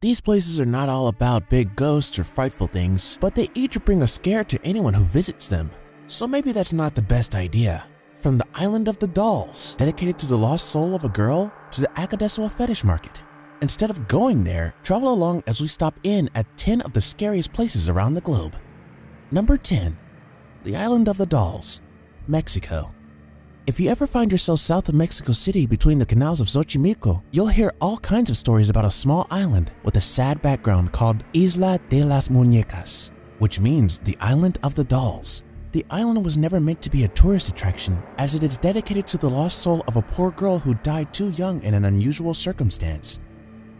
These places are not all about big ghosts or frightful things, but they each bring a scare to anyone who visits them. So maybe that's not the best idea. From the Island of the Dolls, dedicated to the lost soul of a girl, to the Akodessewa Fetish Market. Instead of going there, travel along as we stop in at 10 of the scariest places around the globe. Number 10. The Island of the Dolls, Mexico. If you ever find yourself south of Mexico City between the canals of Xochimilco, you'll hear all kinds of stories about a small island with a sad background called Isla de las Muñecas, which means the Island of the Dolls. The island was never meant to be a tourist attraction, as it is dedicated to the lost soul of a poor girl who died too young in an unusual circumstance.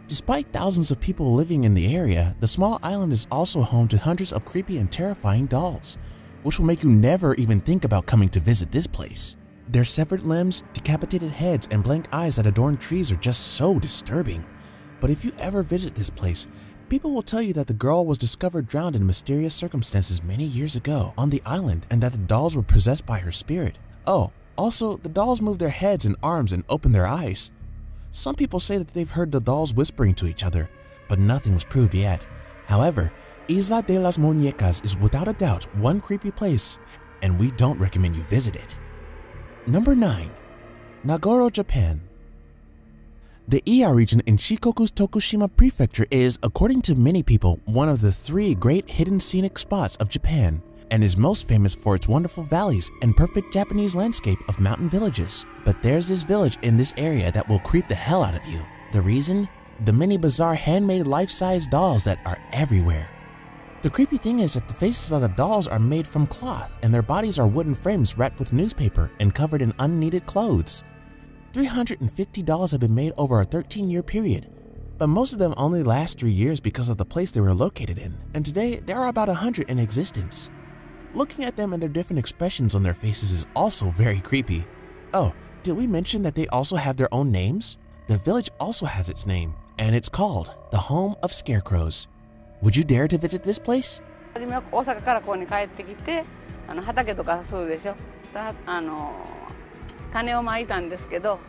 Despite thousands of people living in the area, the small island is also home to hundreds of creepy and terrifying dolls, which will make you never even think about coming to visit this place. Their severed limbs, decapitated heads, and blank eyes that adorn trees are just so disturbing. But if you ever visit this place, people will tell you that the girl was discovered drowned in mysterious circumstances many years ago on the island and that the dolls were possessed by her spirit. Oh, also, the dolls move their heads and arms and open their eyes. Some people say that they've heard the dolls whispering to each other, but nothing was proved yet. However, Isla de las Muñecas is without a doubt one creepy place, and we don't recommend you visit it. Number 9. Nagoro, Japan. The Iya region in Shikoku's Tokushima prefecture is, according to many people, one of the 3 great hidden scenic spots of Japan, and is most famous for its wonderful valleys and perfect Japanese landscape of mountain villages. But there's this village in this area that will creep the hell out of you. The reason? The many bizarre handmade life-size dolls that are everywhere. The creepy thing is that the faces of the dolls are made from cloth and their bodies are wooden frames wrapped with newspaper and covered in unneeded clothes. 350 dolls have been made over a 13-year period, but most of them only last 3 years because of the place they were located in, and today there are about 100 in existence. Looking at them and their different expressions on their faces is also very creepy. Oh, did we mention that they also have their own names? The village also has its name, and it's called the Home of Scarecrows. Would you dare to visit this place? 初めは大阪からここに帰ってきて、畑とかそうでしょ。種をまいたんですけど、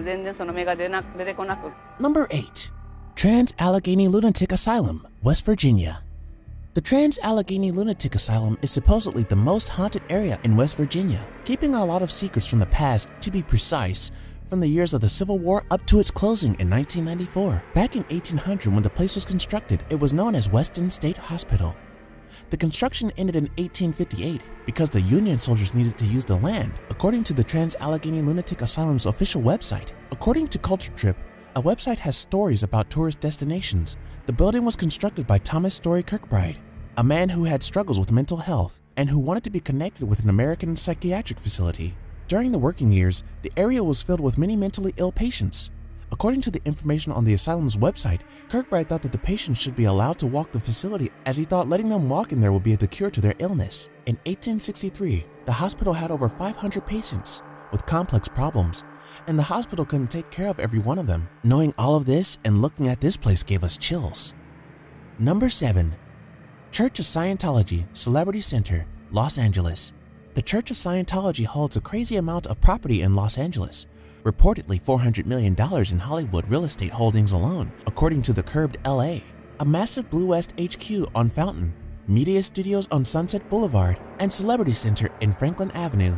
全然その芽が出てこなく。Number 8. Trans-Allegheny Lunatic Asylum, West Virginia. The Trans-Allegheny Lunatic Asylum is supposedly the most haunted area in West Virginia, keeping a lot of secrets from the past, to be precise, from the years of the Civil War up to its closing in 1994. Back in 1800, when the place was constructed, it was known as Weston State Hospital. The construction ended in 1858 because the Union soldiers needed to use the land, according to the Trans-Allegheny Lunatic Asylum's official website. According to Culture Trip, a website has stories about tourist destinations. The building was constructed by Thomas Story Kirkbride, a man who had struggles with mental health and who wanted to be connected with an American psychiatric facility. During the working years, the area was filled with many mentally ill patients. According to the information on the asylum's website, Kirkbride thought that the patients should be allowed to walk the facility, as he thought letting them walk in there would be the cure to their illness. In 1863, the hospital had over 500 patients with complex problems, and the hospital couldn't take care of every one of them. Knowing all of this and looking at this place gave us chills. Number 7. Church of Scientology, Celebrity Center, Los Angeles. The Church of Scientology holds a crazy amount of property in Los Angeles, reportedly $400 million in Hollywood real estate holdings alone, according to the Curbed LA. A massive Blue West HQ on Fountain, media studios on Sunset Boulevard, and Celebrity Center in Franklin Avenue.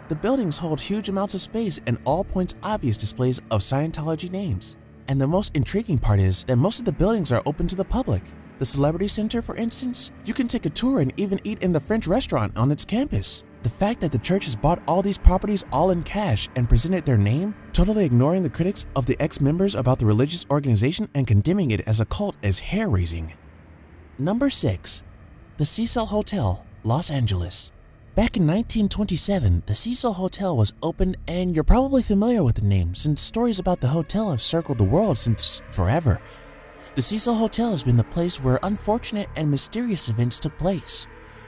The buildings hold huge amounts of space and all points obvious displays of Scientology names. And the most intriguing part is that most of the buildings are open to the public. The Celebrity Center, for instance, you can take a tour and even eat in the French restaurant on its campus. The fact that the church has bought all these properties all in cash and presented their name, totally ignoring the critics of the ex-members about the religious organization and condemning it as a cult, is hair-raising. Number 6. The CECIL Hotel, Los Angeles. Back in 1927, the CECIL Hotel was opened, and you're probably familiar with the name since stories about the hotel have circled the world since forever. The CECIL Hotel has been the place where unfortunate and mysterious events took place.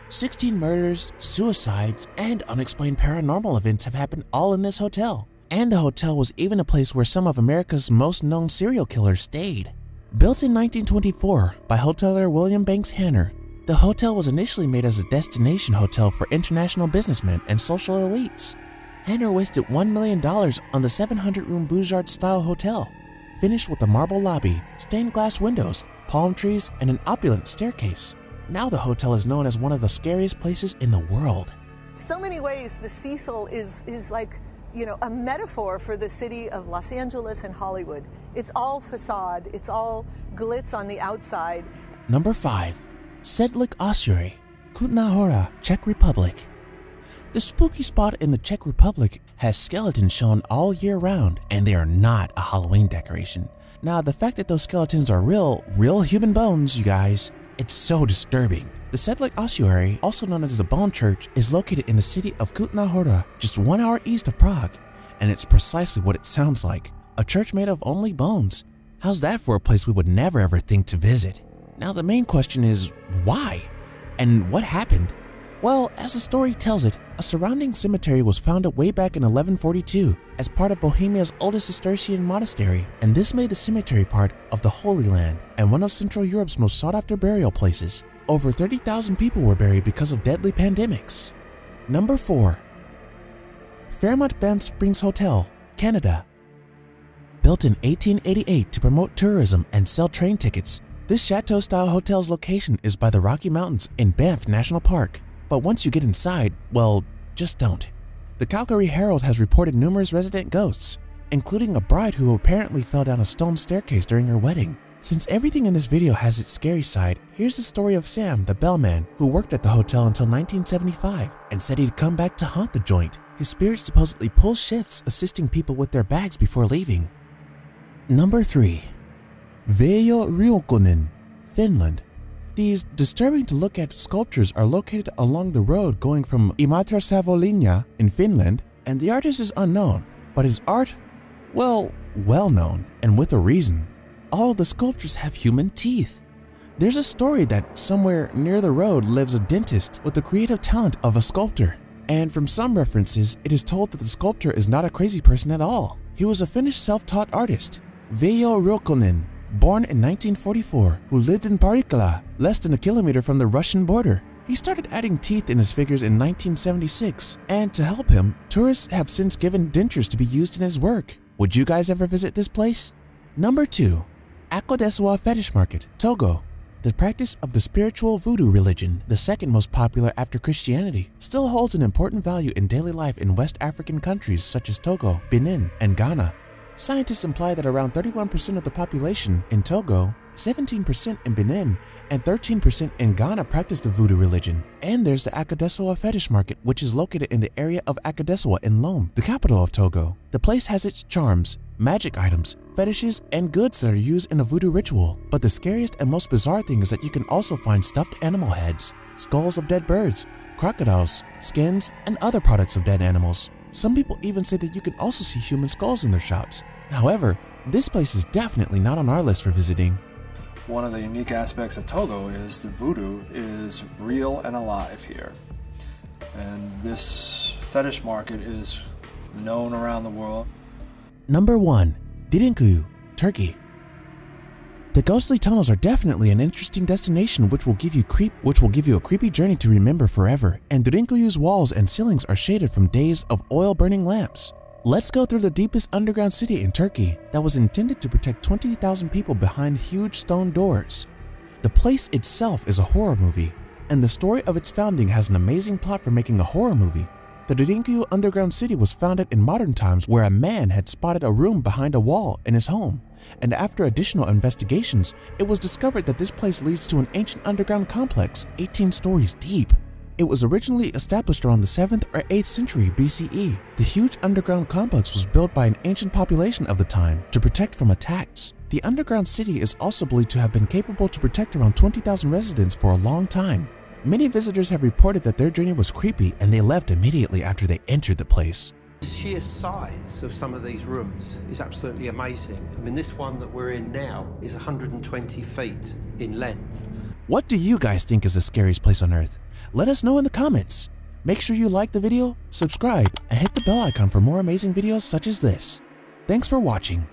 16 murders, suicides, and unexplained paranormal events have happened all in this hotel. And the hotel was even a place where some of America's most known serial killers stayed. Built in 1924 by hotelier William Banks Hanner, the hotel was initially made as a destination hotel for international businessmen and social elites. Hanner wasted $1 million on the 700-room Bouchard-style hotel, finished with a marble lobby, stained glass windows, palm trees, and an opulent staircase. Now the hotel is known as one of the scariest places in the world. So many ways the CECIL is like, you know, a metaphor for the city of Los Angeles and Hollywood. It's all facade, it's all glitz on the outside. Number 5. SEDLEC OSSUARY, KUTNÁ HORA, Czech Republic. The spooky spot in the Czech Republic has skeletons shown all year round, and they are not a Halloween decoration. Now, the fact that those skeletons are real human bones, you guys, it's so disturbing. The SEDLEC Ossuary, also known as the Bone Church, is located in the city of KUTNÁ HORA, just 1 hour east of Prague, and it's precisely what it sounds like, a church made of only bones. How's that for a place we would never ever think to visit? Now the main question is, why? And what happened? Well, as the story tells it, a surrounding cemetery was founded way back in 1142 as part of Bohemia's oldest Cistercian monastery, and this made the cemetery part of the Holy Land and one of Central Europe's most sought-after burial places. Over 30,000 people were buried because of deadly pandemics. Number 4. FAIRMONT Banff Springs Hotel, Canada. Built in 1888 to promote tourism and sell train tickets, this chateau-style hotel's location is by the Rocky Mountains in Banff National Park. But once you get inside, well, just don't. The Calgary Herald has reported numerous resident ghosts, including a bride who apparently fell down a stone staircase during her wedding. Since everything in this video has its scary side, here's the story of Sam, the bellman, who worked at the hotel until 1975 and said he'd come back to haunt the joint. His spirit supposedly pulls shifts assisting people with their bags before leaving. Number 3. VEIJO, RÖNKKÖNEN, Finland. These disturbing to look at sculptures are located along the road going from Imatra-Savonlinna in Finland, and the artist is unknown, but his art, well known, and with a reason. All of the sculptures have human teeth. There's a story that somewhere near the road lives a dentist with the creative talent of a sculptor, and from some references, it is told that the sculptor is not a crazy person at all. He was a Finnish self-taught artist, VEIJO RÖNKKÖNEN, born in 1944, who lived in Parikkala, less than a kilometer from the Russian border. He started adding teeth in his figures in 1976, and to help him, tourists have since given dentures to be used in his work. Would you guys ever visit this place? Number 2. Akodessewa Fetish Market, Togo. The practice of the spiritual voodoo religion, the second most popular after Christianity, still holds an important value in daily life in West African countries such as Togo, Benin, and Ghana. Scientists imply that around 31% of the population in Togo, 17% in Benin, and 13% in Ghana practice the voodoo religion. And there's the Akodessewa Fetish Market, which is located in the area of Akodessewa in Lome, the capital of Togo. The place has its charms, magic items, fetishes, and goods that are used in a voodoo ritual. But the scariest and most bizarre thing is that you can also find stuffed animal heads, skulls of dead birds, crocodiles, skins, and other products of dead animals. Some people even say that you can also see human skulls in their shops. However, this place is definitely not on our list for visiting. One of the unique aspects of Togo is the voodoo is real and alive here. And this fetish market is known around the world. Number 1. DERINKUYU, Turkey. The ghostly tunnels are definitely an interesting destination which will give you a creepy journey to remember forever, and Derinkuyu's walls and ceilings are shaded from days of oil-burning lamps. Let's go through the deepest underground city in Turkey that was intended to protect 20,000 people behind huge stone doors. The place itself is a horror movie, and the story of its founding has an amazing plot for making a horror movie. The Derinkuyu underground city was founded in modern times where a man had spotted a room behind a wall in his home, and after additional investigations, it was discovered that this place leads to an ancient underground complex 18 stories deep. It was originally established around the 7th or 8th century BCE. The huge underground complex was built by an ancient population of the time to protect from attacks. The underground city is also believed to have been capable to protect around 20,000 residents for a long time. Many visitors have reported that their journey was creepy and they left immediately after they entered the place. The sheer size of some of these rooms is absolutely amazing. I mean, this one that we're in now is 120 feet in length. What do you guys think is the scariest place on Earth? Let us know in the comments. Make sure you like the video, subscribe, and hit the bell icon for more amazing videos such as this. Thanks for watching.